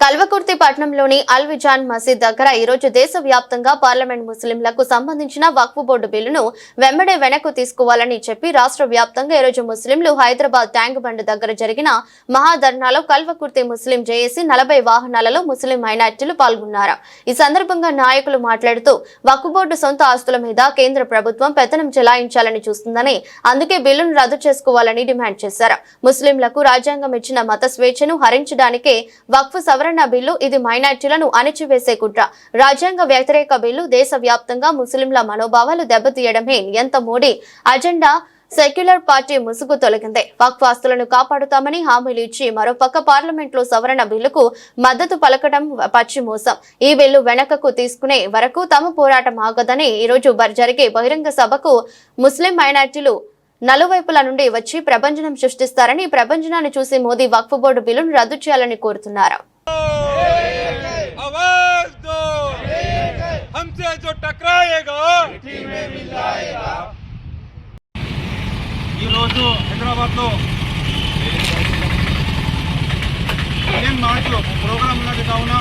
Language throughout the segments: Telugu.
కల్వకుర్తి పట్టణంలోని అల్ విజాన్ మసీద్ దగ్గర ఈ రోజు దేశవ్యాప్తంగా పార్లమెంట్ ముస్లింలకు సంబంధించిన వక్ఫ్ బోర్డు బిల్లును వెంబడే వెనక్కు తీసుకోవాలని చెప్పి రాష్ట్ర వ్యాప్తంగా ఈ రోజు ముస్లింలు హైదరాబాద్ ట్యాంక్ బండ్ దగ్గర జరిగిన మహాధర్నాలో కల్వకుర్తి ముస్లిం జేఏసీ 40 వాహనాలలో ముస్లిం మైనార్టీలు పాల్గొన్నారు. ఈ సందర్భంగా నాయకులు మాట్లాడుతూ వక్ఫ్ బోర్డు సొంత ఆస్తుల మీద కేంద్ర ప్రభుత్వం పెత్తనం చెలాయించాలని చూస్తుందని, అందుకే బిల్లును రద్దు చేసుకోవాలని డిమాండ్ చేశారు. ముస్లింలకు రాజ్యాంగం ఇచ్చిన మత స్వేచ్ఛను హరించడానికే వక్ఫ్ సవరణ బిల్లు, ఇది మైనార్టీలను అణిచివేసే కుట్ర. రాజ్యాంగ వ్యతిరేక బిల్లు దేశవ్యాప్తంగా ముస్లింల మనోభావాలు దెబ్బతీయడమే నియంత మోడీ అజెండా. సెక్యులర్ పార్టీ ముసుగు తొలగిందే. వక్ఫ్ ఆస్తులను కాపాడుతామని హామీలు ఇచ్చి మరోపక్క పార్లమెంట్ లో సవరణ బిల్లుకు మద్దతు పలకడం పచ్చి మోసం. ఈ బిల్లు వెనకకు తీసుకునే వరకు తమ పోరాటం ఆగదని ఈ రోజు జరిగే బహిరంగ సభకు ముస్లిం మైనార్టీలు నలువైపుల నుండి వచ్చి ప్రభంజనం సృష్టిస్తారని, ప్రభంజనాన్ని చూసి మోదీ వక్ఫ్ బోర్డు బిల్లును రద్దు చేయాలని కోరుతున్నారు. ఈరోజు హైదరాబాద్లో ఇండియన్ మార్చ్ ప్రోగ్రాం ఉన్నది కావున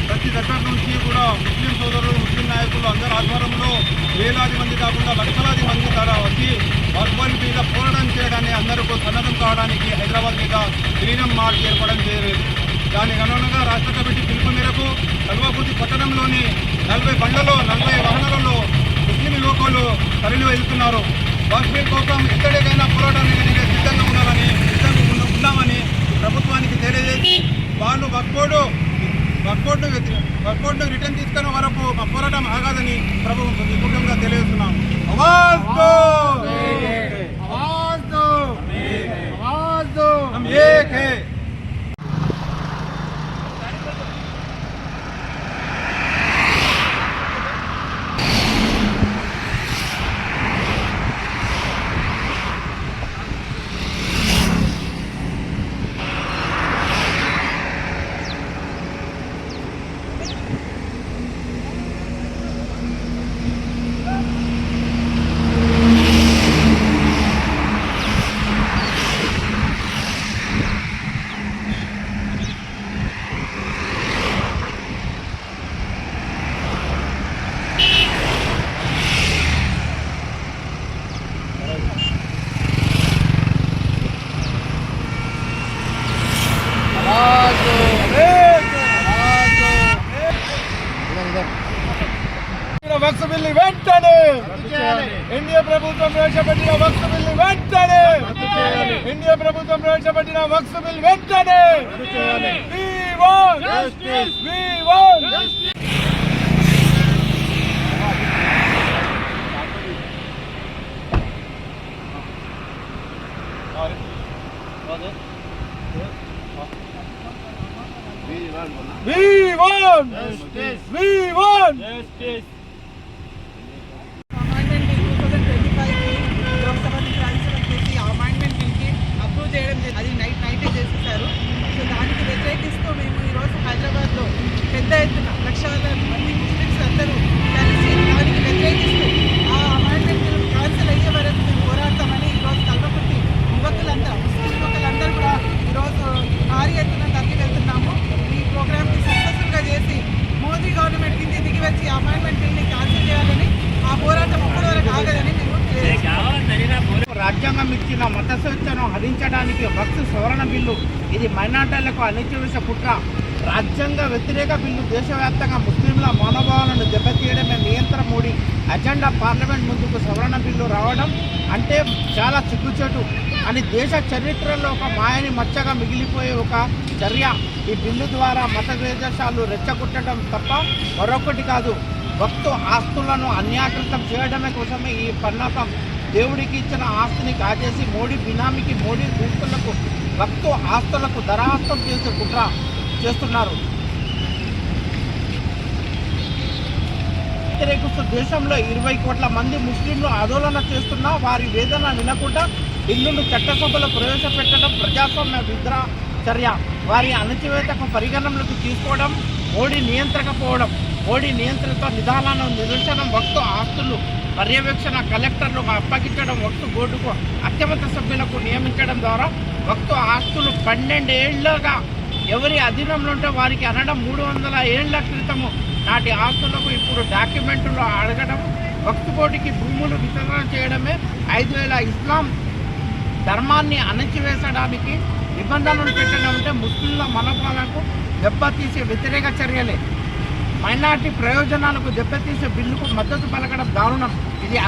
ప్రతి దగ్గర నుంచి కూడా ముస్లిం సోదరులు, ముస్లిం నాయకులు అందరి ఆధ్వర్యంలో వేలాది మంది కాకుండా లక్షలాది మంది ద్వారా వచ్చి వక్ఫ్ మీద పోరాటం చేయడాన్ని అందరికీ సన్నద్ధం కావడానికి హైదరాబాద్ మీద ఫ్రీడమ్ మార్చ్ ఏర్పడడం చేయలేదు. దానికి అనుగుణంగా రాష్ట్ర కమిటీ పిలుపు మేరకు కల్వకుర్తి పట్టణంలోని 40 బండ్లలో 40 వాహనాలలో ముస్లిం యువకులు తరలి వెళ్తున్నారు. వక్ఫ్ కోసం ఎక్కడికైనా పోరాటానికి సిద్ధంగా ఉన్నామని ప్రభుత్వానికి తెలియజేసి వాళ్ళు వక్ఫ్ బోర్డు రిటర్న్ తీసుకునే వరకు మా పోరాటం ఆగాదని ప్రభుత్వంగా తెలియజేస్తున్నాం. వక్ఫ్ బిల్లు వెంటనే ఇండియా ప్రభుత్వం ప్రవేశపెట్టిన వక్ఫ్ బిల్లు వెంటనే ఇండియా ప్రభుత్వం ప్రవేశపెట్టిన వక్ఫ్ బిల్లు వెంటనే We want justice. We want justice. Amendment బిల్కి అప్రూవ్ చేయడం అది నైటే చేసేసారు. సో దానికి వ్యతిరేకిస్తూ మేము ఈరోజు హైదరాబాద్లో పెద్ద ఎత్తున లక్షల మంది ముస్లిమ్స్ అందరూ కలిసి దానికి వ్యతిరేకిస్తూ ఆ అమెండ్మెంట్ బిల్ క్యాన్సిల్ అయ్యే వరకు మేము పోరాడతామని ఈరోజు కల్వకుర్తి ముస్లిం యువకులందరూ కూడా ఈరోజు భారీ ఎత్తున తరలి వెళ్తున్నాము. ఈ ప్రోగ్రామ్ని సక్సెస్ఫుల్గా చేసి మోదీ గవర్నమెంట్ కింద దిగి వచ్చి అమెండ్మెంట్ బిల్ని క్యాన్సిల్ చేయాలని, ఆ పోరాటం అప్పటి వరకు ఆగదని మేము రాజ్యాంగం ఇచ్చిన మత స్వేచ్ఛను హరించడానికి వక్ఫ్ సవరణ బిల్లు, ఇది మైనార్టీలకు అణిచివేసే కుట్ర. రాజ్యాంగ వ్యతిరేక బిల్లు దేశవ్యాప్తంగా ముస్లింల మనోభావాలను దెబ్బతీయడమే నియంత్రణ మోడీ అజెండా. పార్లమెంట్ ముందుకు సవరణ బిల్లు రావడం అంటే చాలా సిగ్గుచేటు అని దేశ చరిత్రలో ఒక మాయని మచ్చగా మిగిలిపోయే ఒక చర్య. ఈ బిల్లు ద్వారా మత ద్వేషాలు రెచ్చగొట్టడం తప్ప మరొకటి కాదు. వక్ఫ్ ఆస్తులను అన్యాకృతం చేయడమే కోసమే ఈ పన్నాపం. దేవుడికి ఇచ్చిన ఆస్తిని కాజేసి మోడీ బినామీకి, మోడీ దూస్తులకు, వక్ఫ్ ఆస్తులకు దరఖాస్తు చేసే కుట్ర చేస్తున్నారు. వ్యతిరేకిస్తూ దేశంలో 20 కోట్ల మంది ముస్లింలు ఆందోళన చేస్తున్నా వారి వేదన వినకుండా బిల్లును చట్టసభలో ప్రవేశపెట్టడం ప్రజాస్వామ్య విద్రా చర్య. వారి అణచివేతకు పరిగణనలోకి తీసుకోవడం మోడీ నియంత్రకపోవడం. మోడీ నియంత్రిత విధానాలను నిదర్శనం. వక్ఫ్ ఆస్తులు పర్యవేక్షణ కలెక్టర్లకు అప్పగించడం, వక్ఫ్ బోర్డుకు అత్యున్నత సభ్యులకు నియమించడం ద్వారా వక్ఫ్ ఆస్తులు 12 ఏళ్లుగా ఎవరి అధీనంలో ఉంటే వారికి అనడం 300 ఏళ్ల క్రితము నాటి ఆస్తులకు ఇప్పుడు డాక్యుమెంట్లో అడగడం, వక్ఫ్ బోర్డుకి భూములు వితరణ చేయడమే 5000 ఇస్లాం ధర్మాన్ని అణచివేసడానికి నిబంధనలు పెట్టడం అంటే ముస్లింల మనోభావాలకు దెబ్బతీసే వ్యతిరేక చర్యలే. మైనార్టీ ప్రయోజనాలకు దెబ్బతీసే బిల్లుకు మద్దతు పలకడం దారుణం. ఇది